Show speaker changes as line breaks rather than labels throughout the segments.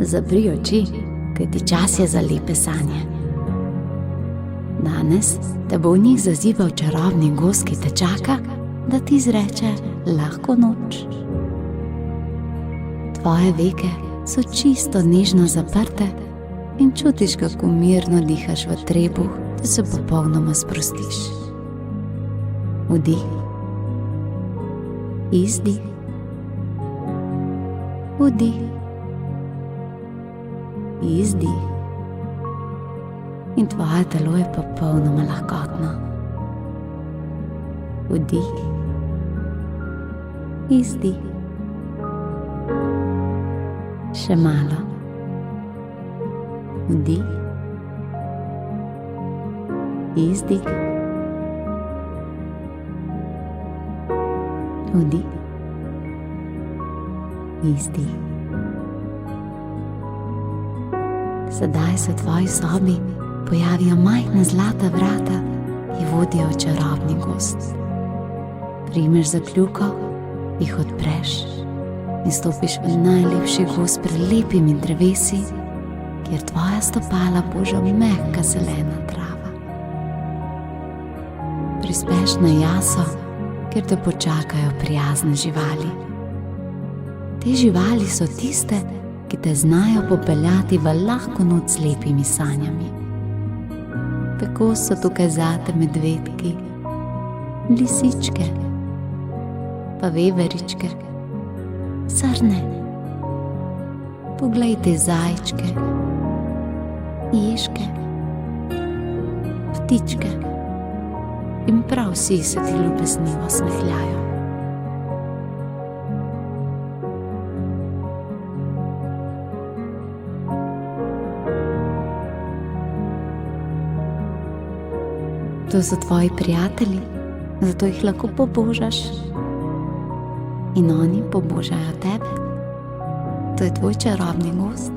Zapri oči, kajti čas je za lepe sanje. Danes te bo v njih zazival čarobni gost, ki te čaka, da ti izreče lahko noč. Tvoje veke so čisto nežno zaprte in čutiš, kako mirno dihaš v trebuh, da se popolnoma sprostiš. Vdih, izdih, vdih, izdih. In tvoje telo je popolnoma lahkotno. Vdih, izdih. Še malo. Vdih, izdih. Vdih, izdih. Sedaj se v tvoji sobi pojavijo majhna zlata vrata, ki vodijo v čarobni gozd. Primeš za kljuko, jih odpreš in stopiš v najlepši gozd pred lepimi drevesi, kjer tvoja stopala boža mehka zelena trava. Prispeš na jaso, kjer te počakajo prijazne živali. Te živali so tiste, ki te znajo popeljati v lahko noč z lepimi sanjami. Tako so tukaj zate medvedki, lisičke, pa veveričke, srne. Poglejte zajčke, ježke, ptičke in prav vsi se ti ljubeznivo smehljajo. To so tvoji prijatelji, zato jih lahko pobožaš in oni pobožajo tebe. To je tvoj čarobni gozd.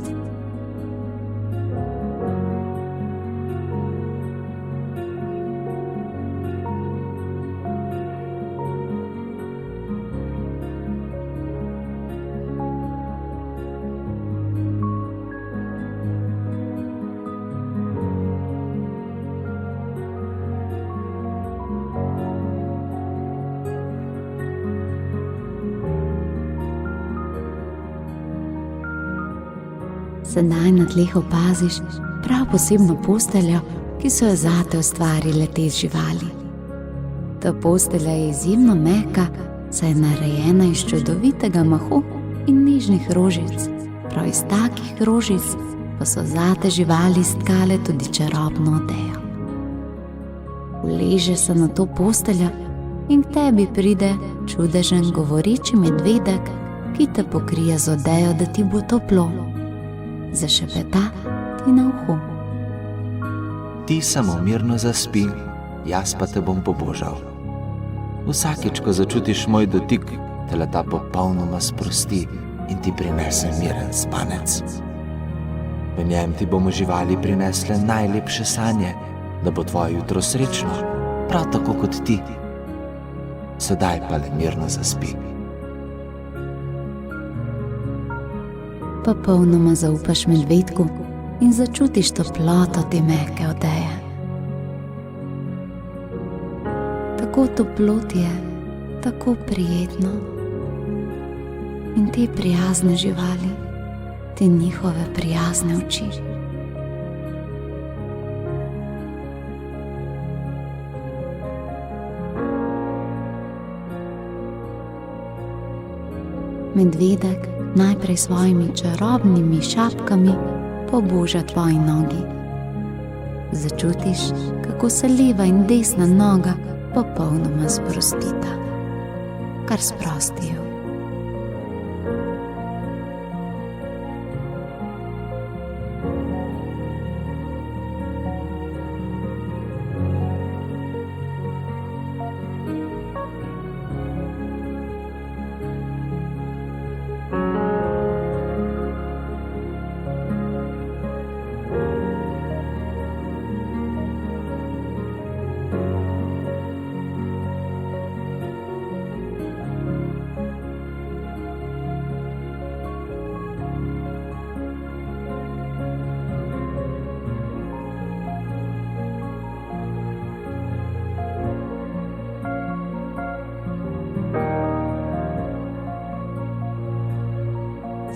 Sedaj na tleh opaziš prav posebno posteljo, ki so jo zate ustvarile te živali. Ta postelja je izjemno mehka, saj je narejena iz čudovitega mahu in nežnih rožic. Prav iz takih rožic pa so zate živali stkale tudi čarobno odejo. Uleže se na to posteljo in k tebi pride čudežen govoreči medvedek, ki te pokrije z odejo, da ti bo toplo. Zašepeta ti na uho.
Ti samo mirno zaspi, jaz pa te bom pobožal. Vsakič, ko začutiš moj dotik, te le ta popolnoma sprosti in ti prinese miren spanec. V njem ti bomo živali prinesle najlepše sanje, da bo tvoje jutro srečno, prav tako kot ti. Sedaj pa le mirno zaspi.
Popolnoma zaupaš medvedku in začutiš toploto te mehke odeje. Tako toplo ti je, tako prijetno. In te prijazne živali, te njihove prijazne oči. Medvedek najprej svojimi čarobnimi šapkami poboža tvoji nogi. Začutiš, kako se leva in desna noga popolnoma sprostita, kar sprostijo.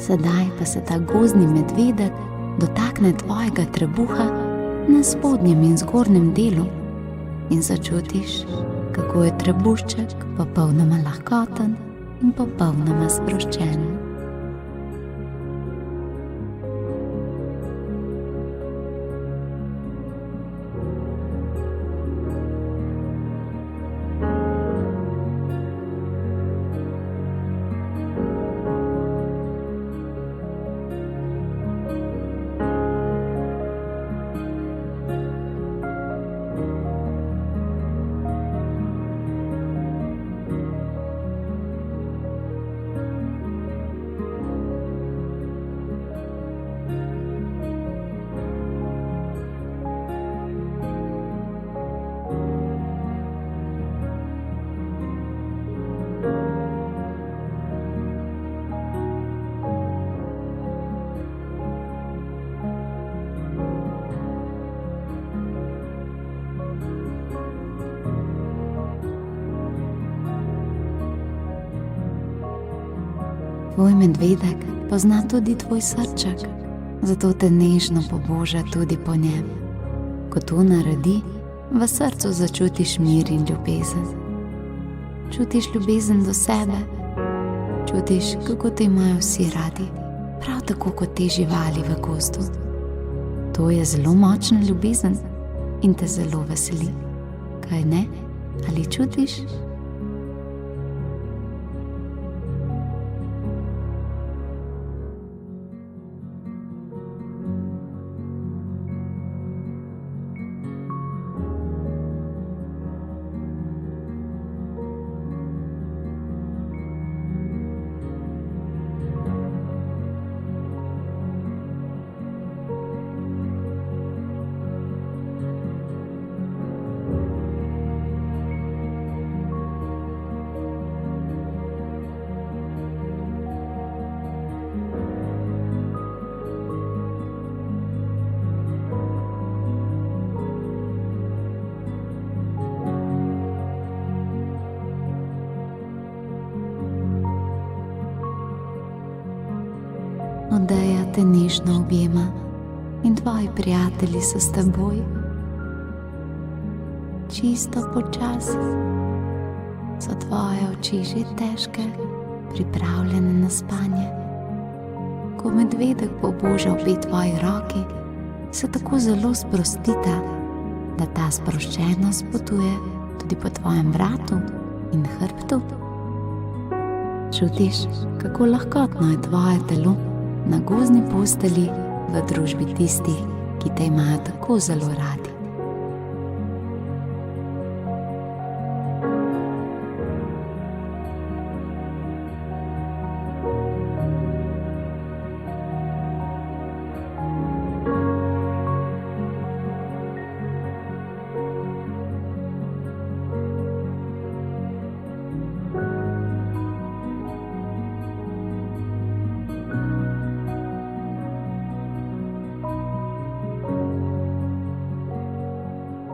Sedaj pa se ta gozdni medvedek dotakne tvojega trebuha na spodnjem in zgornjem delu in začutiš, kako je trebušček popolnoma lahkoten in popolnoma sproščen. Tvoj medvedek pozna tudi tvoj srček, zato te nežno poboža tudi po njem. Ko to naredi, v srcu začutiš mir in ljubezen. Čutiš ljubezen do sebe, čutiš, kako te imajo vsi radi, prav tako kot te živali v gozdu. To je zelo močna ljubezen in te zelo veseli, kaj ne? Ali čutiš? Odeja te nežno objema in tvoji prijatelji so s teboj. Čisto počasi so tvoje oči že težke, pripravljene na spanje. Ko medvedek poboža obe tvoji roki, se tako zelo sprostita, da ta sproščenost potuje tudi po tvojem vratu in hrbtu. Čutiš, kako lahkotno je tvoje telo na gozdni postelji v družbi tistih, ki te imajo tako zelo radi.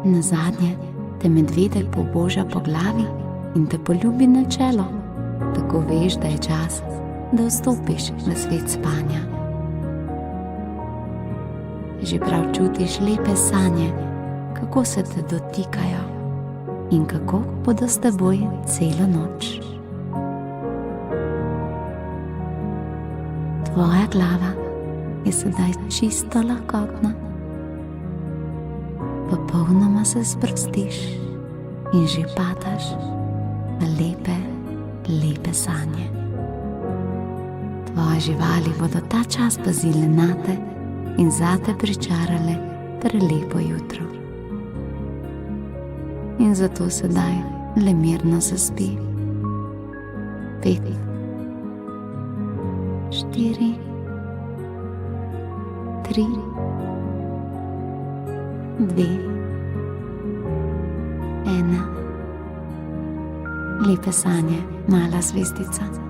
Nazadnje te medvedek poboža po glavi in te poljubi na čelo, tako veš, da je čas, da vstopiš v svet spanja. Že prav čutiš lepe sanje, kako se te dotikajo in kako bodo s teboj celo noč. Tvoja glava je sedaj čisto lahkotna. Popolnoma se sprostiš in že padaš v lepe, lepe sanje. Tvoje živali bodo ta čas pazile nate in zate pričarale prelepo jutro. In zato sedaj le mirno zaspi. 5, 4, 3, 2, 1. Lepe sanje, mala zvezdica.